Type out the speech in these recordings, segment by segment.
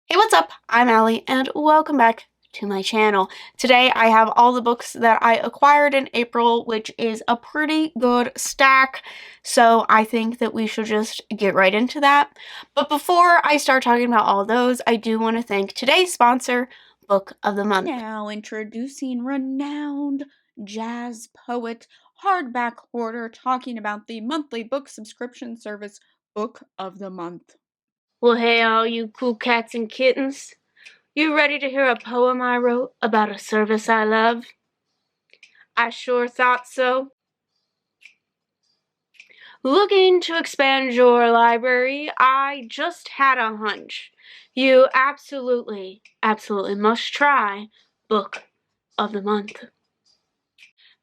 Hey, what's up? I'm Allie, and welcome back to my channel. Today I have all the books that I acquired in April, which is a pretty good stack, so I think that we should just get right into that. But before I start talking about all those, I do want to thank today's sponsor, Book of the Month. Now introducing renowned jazz poet, hardback hoarder, talking about the monthly book subscription service, Book of the Month. Well, hey, all you cool cats and kittens. You ready to hear a poem I wrote about a service I love? I sure thought so. Looking to expand your library, I just had a hunch. You absolutely must try Book of the Month.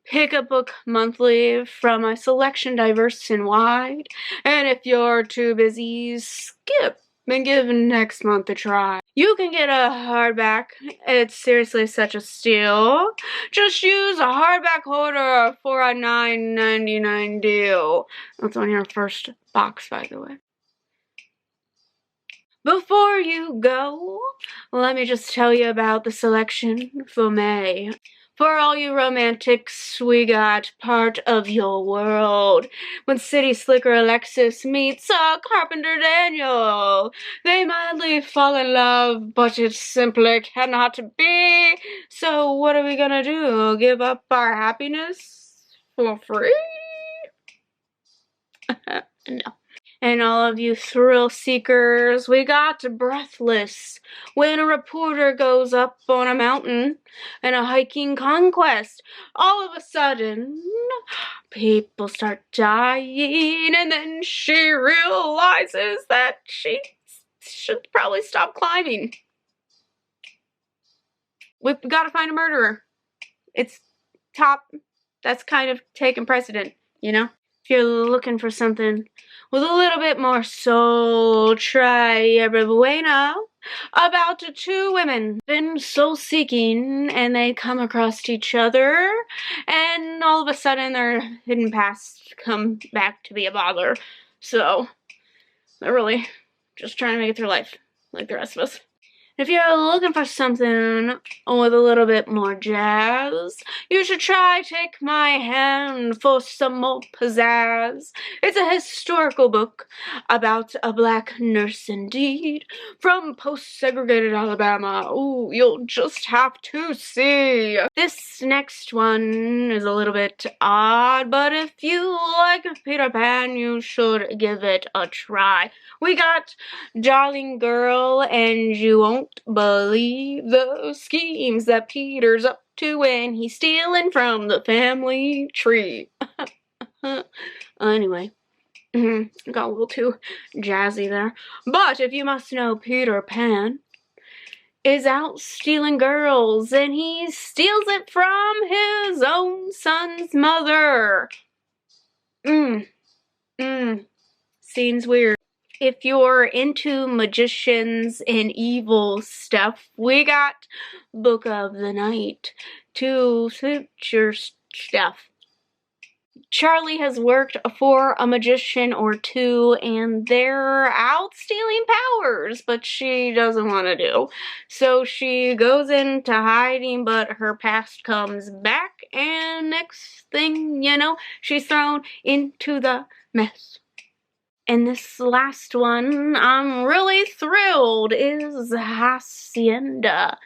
Pick a book monthly from a selection diverse and wide, and if you're too busy, skip and give next month a try. You can get a hardback. It's seriously such a steal. Just use a hardback holder for a $9.99 deal. That's on your first box, by the way. Before you go, let me just tell you about the selection for May. For all you romantics, we got Part of Your World. When city slicker Alexis meets a carpenter Daniel, they madly fall in love, but it simply cannot be. So what are we gonna do? Give up our happiness for free? No. And all of you thrill seekers, we got Breathless. When a reporter goes up on a mountain in a hiking conquest, all of a sudden, people start dying, and then she realizes that she should probably stop climbing. We've got to find a murderer. It's top. That's kind of taking precedent, you know? If you're looking for something with a little bit more soul, try Yerba Buena. About two women been soul seeking, and they come across each other, and all of a sudden their hidden past come back to be a bother. So they're really just trying to make it through life like the rest of us. If you're looking for something with a little bit more jazz, you should try Take My Hand for some more pizzazz. It's a historical book about a black nurse indeed, from post-segregated Alabama. Ooh, you'll just have to see. This next one is a little bit odd, but if you like Peter Pan, you should give it a try. We got Darling Girl, and you won't believe the schemes that Peter's up to when he's stealing from the family tree. Anyway, got a little too jazzy there. But if you must know, Peter Pan is out stealing girls, and he steals it from his own son's mother. Seems weird. If you're into magicians and evil stuff, we got Book of the Night to suit your stuff. Charlie has worked for a magician or two, and they're out stealing powers, but she doesn't want to do. So she goes into hiding, but her past comes back, and next thing you know, she's thrown into the mess. And this last one, I'm really thrilled, is Hacienda.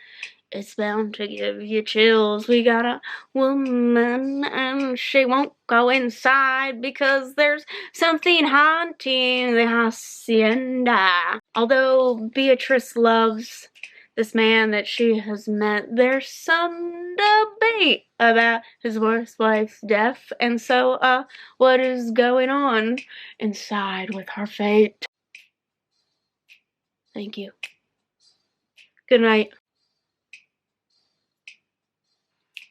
It's bound to give you chills. We got a woman, and she won't go inside because there's something haunting the hacienda. Although Beatrice loves this man that she has met, there's some debate about his worst wife's death, and so, what is going on inside with her fate? Thank you. Good night.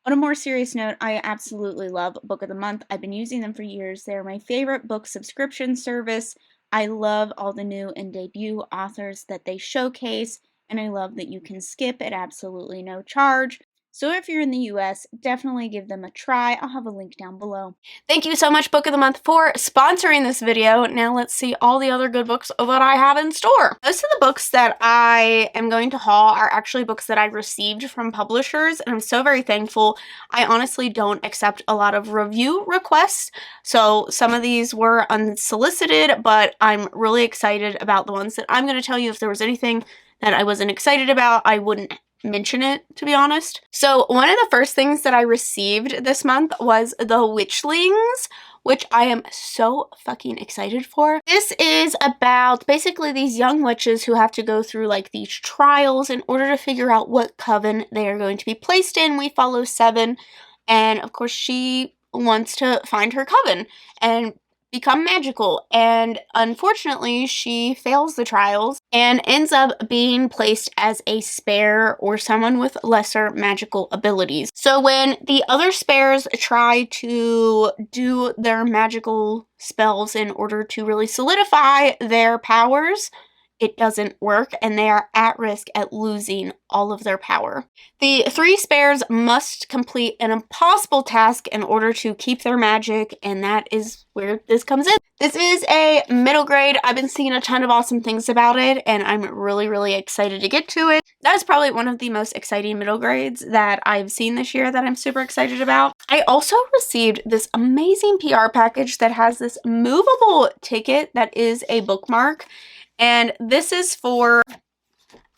On a more serious note, I absolutely love Book of the Month. I've been using them for years. They're my favorite book subscription service. I love all the new and debut authors that they showcase, and I love that you can skip at absolutely no charge. So if you're in the US, definitely give them a try. I'll have a link down below. Thank you so much, Book of the Month, for sponsoring this video. Now let's see all the other good books that I have in store. Most of the books that I am going to haul are actually books that I received from publishers, and I'm so very thankful. I honestly don't accept a lot of review requests, so some of these were unsolicited, but I'm really excited about the ones that I'm going to tell you. If there was anything that I wasn't excited about, I wouldn't mention it, to be honest. So one of the first things that I received this month was the Witchlings, which I am so fucking excited for. This is about basically these young witches who have to go through like these trials in order to figure out what coven they are going to be placed in. We follow Seven, and of course she wants to find her coven and become magical, and unfortunately she fails the trials and ends up being placed as a spare or someone with lesser magical abilities. So when the other spares try to do their magical spells in order to really solidify their powers, it doesn't work, and they are at risk at losing all of their power. The three spares must complete an impossible task in order to keep their magic, and that is where this comes in. This is a middle grade. I've been seeing a ton of awesome things about it, and I'm really, really excited to get to it. That is probably one of the most exciting middle grades that I've seen this year that I'm super excited about. I also received this amazing PR package that has this movable ticket that is a bookmark. And this is for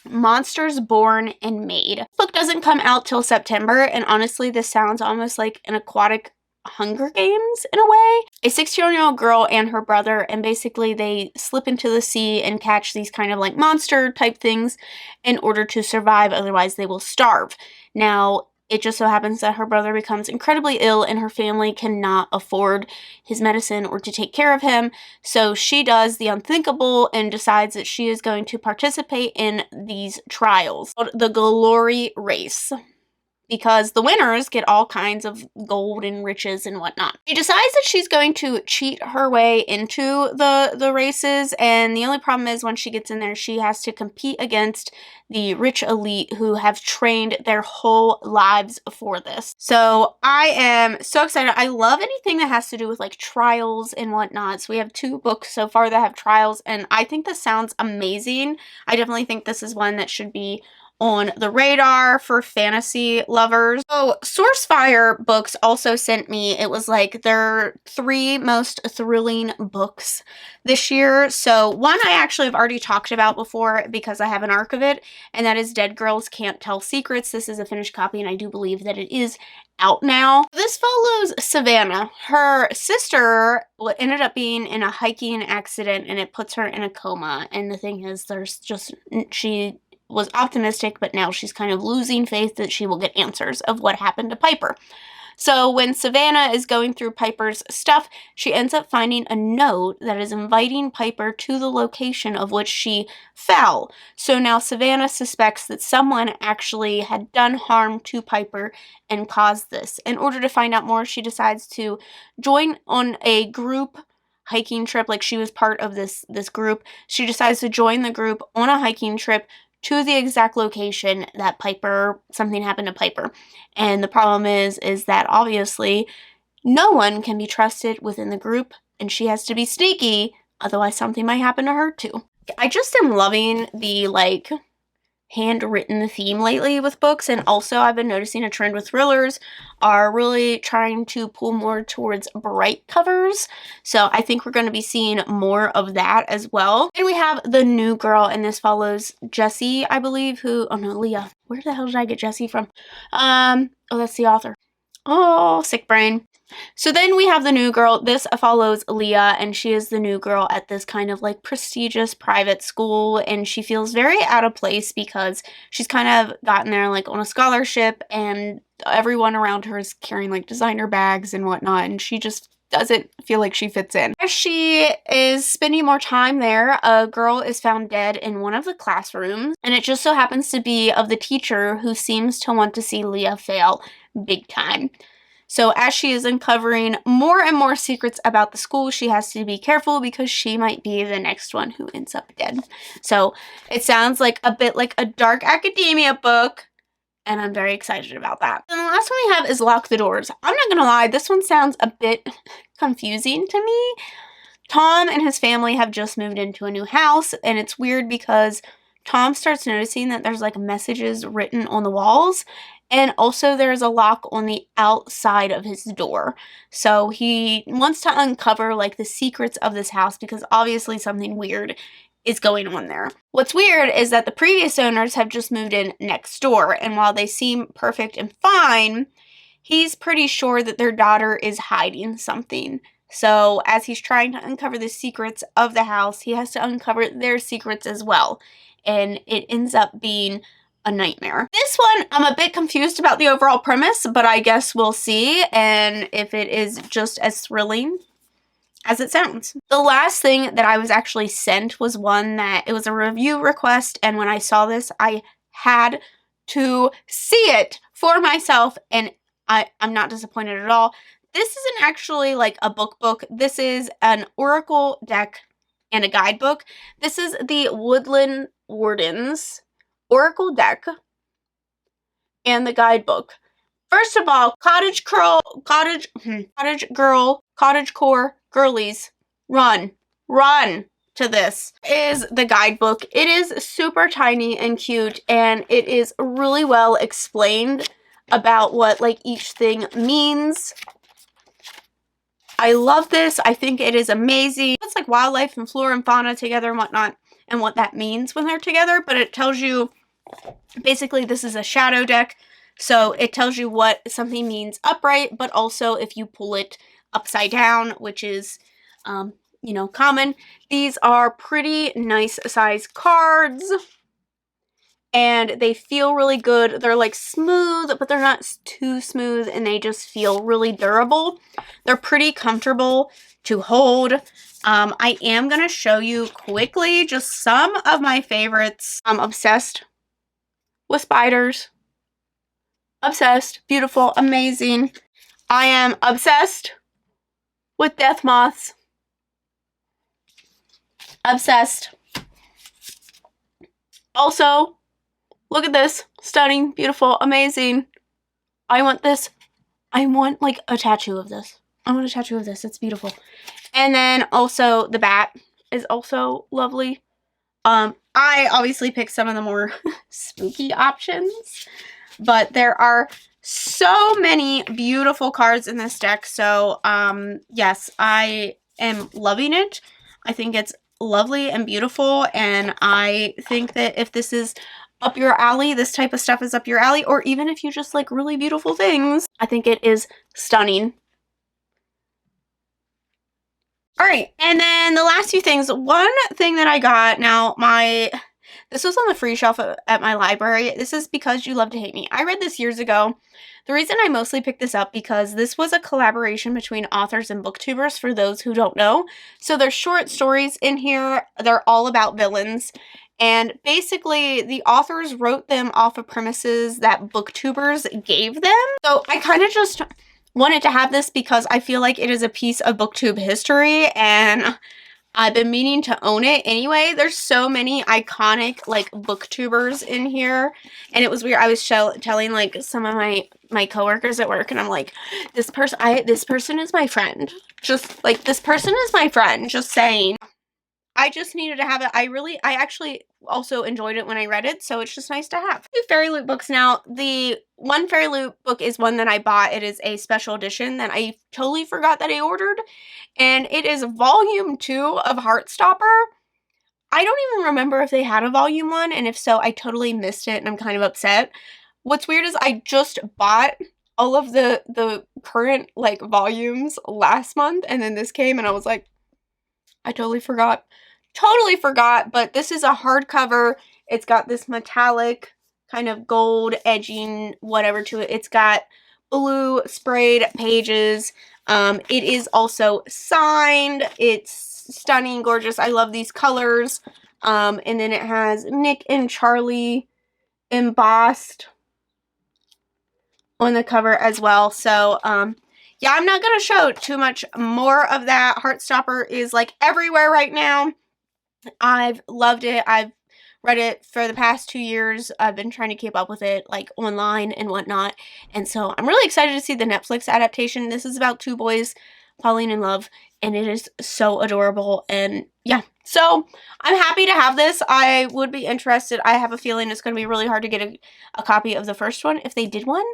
Monsters Born and Made. This book doesn't come out till September, and honestly, this sounds almost like an aquatic Hunger Games in a way. A 16-year-old girl and her brother, and basically they slip into the sea and catch these kind of like monster type things in order to survive, otherwise they will starve. Now, it just so happens that her brother becomes incredibly ill and her family cannot afford his medicine or to take care of him. So she does the unthinkable and decides that she is going to participate in these trials. The Glory Race. Because the winners get all kinds of gold and riches and whatnot. She decides that she's going to cheat her way into the races, and the only problem is when she gets in there, she has to compete against the rich elite who have trained their whole lives for this. So I am so excited. I love anything that has to do with like trials and whatnot. So we have 2 books so far that have trials, and I think this sounds amazing. I definitely think this is one that should be on the radar for fantasy lovers. So Sourcefire Books also sent me, it was like their 3 most thrilling books this year. So one I actually have already talked about before because I have an arc of it, and that is Dead Girls Can't Tell Secrets. This is a finished copy, and I do believe that it is out now. This follows Savannah. Her sister ended up being in a hiking accident, and it puts her in a coma. And the thing is, she was optimistic, but now she's kind of losing faith that she will get answers of what happened to Piper. So when Savannah is going through Piper's stuff, she ends up finding a note that is inviting Piper to the location of which she fell. So now Savannah suspects that someone actually had done harm to Piper and caused this. In order to find out more, she decides to join on a group hiking trip. Like, she was part of this group. She decides to join the group on a hiking trip to the exact location that something happened to Piper. And the problem is that obviously no one can be trusted within the group, and she has to be sneaky, otherwise something might happen to her too. I just am loving the like handwritten theme lately with books, and also I've been noticing a trend with thrillers are really trying to pull more towards bright covers, so I think we're going to be seeing more of that as well. And we have The New Girl, and this follows Jessie, I believe, Leah. Where the hell did I get Jessie from? Oh, that's the author. Oh, sick brain. So then we have The New Girl. This follows Leah, and she is the new girl at this kind of like prestigious private school, and she feels very out of place because she's kind of gotten there like on a scholarship, and everyone around her is carrying like designer bags and whatnot, and she just doesn't feel like she fits in. As she is spending more time there, a girl is found dead in one of the classrooms, and it just so happens to be of the teacher who seems to want to see Leah fail big time. So as she is uncovering more and more secrets about the school, she has to be careful because she might be the next one who ends up dead. So it sounds like a bit like a dark academia book, and I'm very excited about that. And the last one we have is Lock the Doors. I'm not gonna lie, this one sounds a bit confusing to me. Tom and his family have just moved into a new house, and it's weird because Tom starts noticing that there's like messages written on the walls, and also there's a lock on the outside of his door. So he wants to uncover like the secrets of this house because obviously something weird is going on there. What's weird is that the previous owners have just moved in next door, and while they seem perfect and fine, he's pretty sure that their daughter is hiding something. So as he's trying to uncover the secrets of the house, he has to uncover their secrets as well. And it ends up being a nightmare. This one, I'm a bit confused about the overall premise, but I guess we'll see, and if it is just as thrilling as it sounds. The last thing that I was actually sent was one that it was a review request, and when I saw this, I had to see it for myself, and I'm not disappointed at all. This isn't actually like a book. This is an oracle deck and a guidebook. This is the Woodland Wardens oracle deck and the guidebook. First of all, cottage core girlies, run to this. Is the guidebook. It is super tiny and cute, and it is really well explained about what like each thing means. I love this. I think it is amazing. It's like wildlife and flora and fauna together and whatnot, and what that means when they're together, but it tells you, basically this is a shadow deck, so it tells you what something means upright, but also if you pull it upside down, which is, you know, common. These are pretty nice size cards, and they feel really good. They're like smooth, but they're not too smooth, and they just feel really durable. They're pretty comfortable to hold. I am going to show you quickly just some of my favorites. I'm obsessed with spiders. Obsessed. Beautiful. Amazing. I am obsessed with death moths. Obsessed. Also, look at this. Stunning. Beautiful. Amazing. I want this. I want like a tattoo of this. I want a tattoo of this. It's beautiful. And then also the bat is also lovely. I obviously picked some of the more spooky options, but there are so many beautiful cards in this deck. So, yes, I am loving it. I think it's lovely and beautiful, and I think that if this is up your alley, this type of stuff is up your alley, or even if you just like really beautiful things, I think it is stunning. Alright, and then the last few things. One thing that I got, now this was on the free shelf at my library. This is Because You Love to Hate Me. I read this years ago. The reason I mostly picked this up because this was a collaboration between authors and booktubers, for those who don't know. So there's short stories in here. They're all about villains. And basically, the authors wrote them off of premises that booktubers gave them. So I kind of just wanted to have this because I feel like it is a piece of booktube history, and I've been meaning to own it anyway. There's so many iconic like booktubers in here, and it was weird. I was telling like some of my coworkers at work, and I'm like, this person is my friend. Just like, this person is my friend. Just saying. I just needed to have it. I actually also enjoyed it when I read it, so it's just nice to have. 2 Fairy Loot books now. The one Fairy Loot book is one that I bought. It is a special edition that I totally forgot that I ordered, and it is volume 2 of Heartstopper. I don't even remember if they had a volume 1, and if so, I totally missed it, and I'm kind of upset. What's weird is I just bought all of the current like volumes last month, and then this came, and I was like, I totally forgot. Totally forgot, but this is a hardcover. It's got this metallic kind of gold edging, whatever to it. It's got blue sprayed pages. It is also signed. It's stunning, gorgeous. I love these colors. And then it has Nick and Charlie embossed on the cover as well. So, yeah, I'm not going to show too much more of that. Heartstopper is like everywhere right now. I've loved it. I've read it for the past 2 years. I've been trying to keep up with it, like, online and whatnot. And so I'm really excited to see the Netflix adaptation. This is about two boys falling in love, and it is so adorable. And yeah, so I'm happy to have this. I would be interested. I have a feeling it's going to be really hard to get a copy of the first one. If they did one,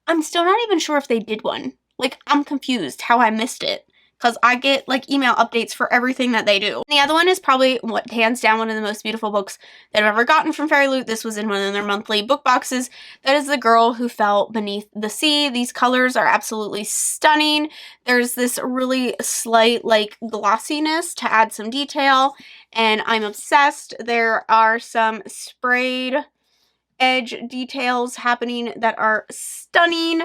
I'm still not even sure if they did one. Like, I'm confused how I missed it, because I get, like, email updates for everything that they do. And the other one is probably, what, hands down, one of the most beautiful books that I've ever gotten from Fairy Loot. This was in one of their monthly book boxes. That is The Girl Who Fell Beneath the Sea. These colors are absolutely stunning. There's this really slight, like, glossiness to add some detail, and I'm obsessed. There are some sprayed edge details happening that are stunning.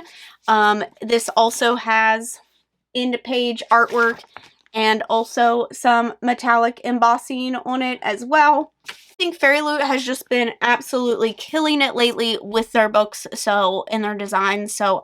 This also has end page artwork and also some metallic embossing on it as well. I think Fairy Loot has just been absolutely killing it lately with their books, so, and their designs. So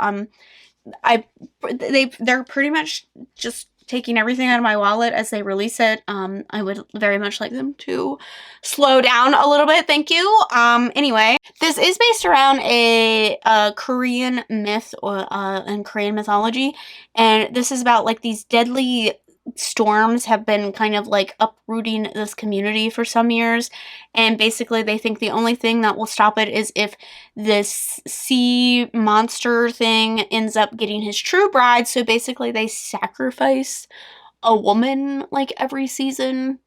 they're pretty much just taking everything out of my wallet as they release it. I would very much like them to slow down a little bit. Thank you. Anyway, this is based around a Korean myth and Korean mythology, and this is about, like, these deadly storms have been kind of, like, uprooting this community for some years, and basically they think the only thing that will stop it is if this sea monster thing ends up getting his true bride. So basically they sacrifice a woman, like, every season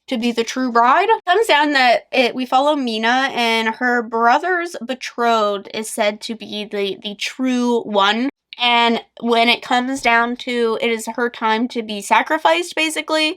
to be the true bride. It comes down that we follow Mina, and her brother's betrothed is said to be the true one. And when it comes down to it is her time to be sacrificed, basically,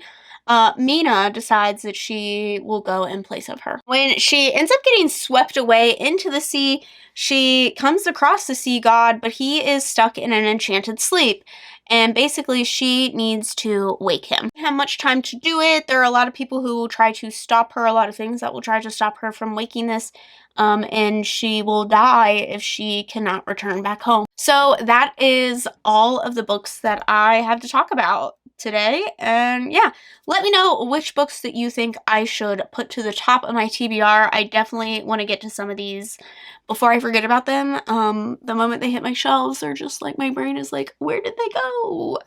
Mina decides that she will go in place of her. When she ends up getting swept away into the sea, she comes across the sea god, but he is stuck in an enchanted sleep. And basically, she needs to wake him. Don't have much time to do it. There are a lot of people who will try to stop her, a lot of things that will try to stop her from waking this. And she will die if she cannot return back home. So that is all of the books that I have to talk about today. And yeah, let me know which books that you think I should put to the top of my TBR. I definitely want to get to some of these before I forget about them. The moment they hit my shelves, they're just like, my brain is like, where did they go?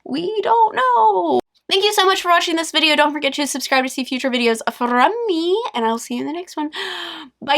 We don't know. Thank you so much for watching this video. Don't forget to subscribe to see future videos from me, and I'll see you in the next one. Bye!